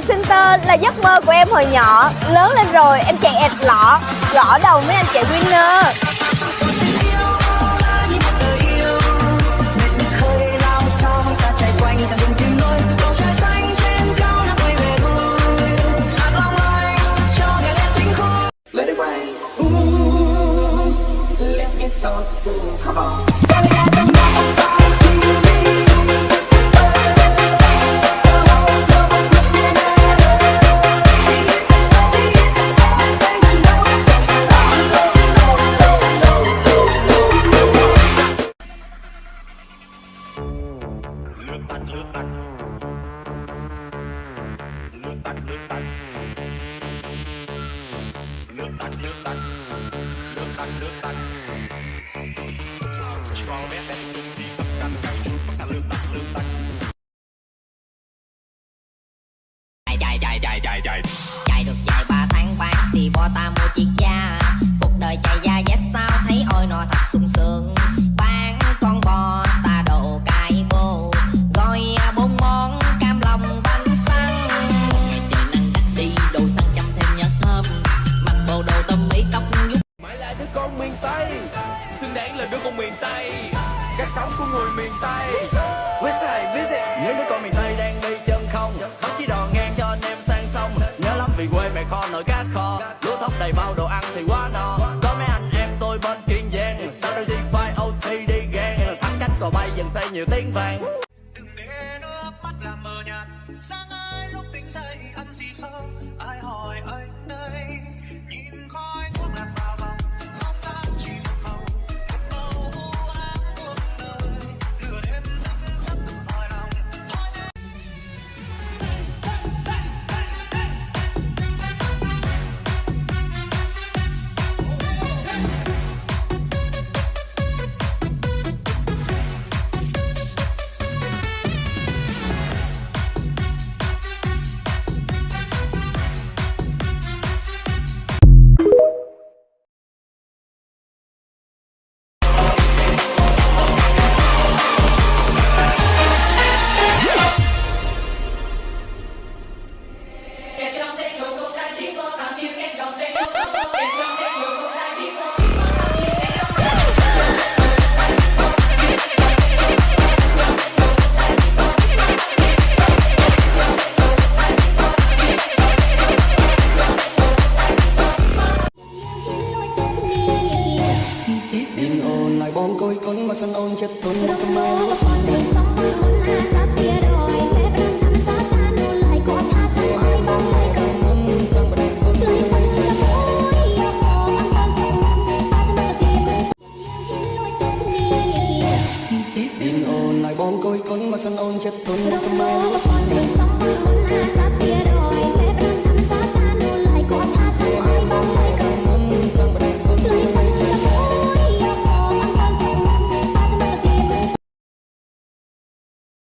Center là giấc mơ của em hồi nhỏ. Lớn lên rồi em chạy ẹt lọ, gõ đầu mấy anh chạy winner. Come on. Chạy được vài 3 tháng bác sĩ bỏ ta mua chiếc da. Cuộc đời chạy da dét sao thấy ôi nó thật sung sướng. Bán con bò ta đồ cải bô, gói 4 món cam lòng bánh xăng. Một ngày trời nắng gắt đi đồ xăng chăm thêm nhớt thơm, mặc bộ đồ tôm mỹ tóc nhúc. Mãi là đứa con miền Tây, xứng đáng là đứa con miền Tây, cách sống của người miền Tây. Westside visit. Những đứa con miền Tây đang đi chân không, nó chỉ đò ngang cho anh em sang sông. Nhớ lắm vì quê mẹ kho nồi cá kho, lúa thóc đầy bao đồ ăn thì quá no. Có mấy anh em tôi bên Kiên Giang, sao đôi gì phải OT đi gang. Thắng cách cò bay dần xây nhiều tiếng vàng. Đừng để nước mắt làm mờ nhạt, sáng ai lúc tỉnh dậy ăn gì không? Ai hỏi anh đây? Nhìn khói thuốc lạc vào vòng, không gian chỉ một màu u ám cuộc đời. Nửa đêm thức giấc tự hỏi lòng. Ôn lại bom côi cốn mà sân ôn chết tuần một mai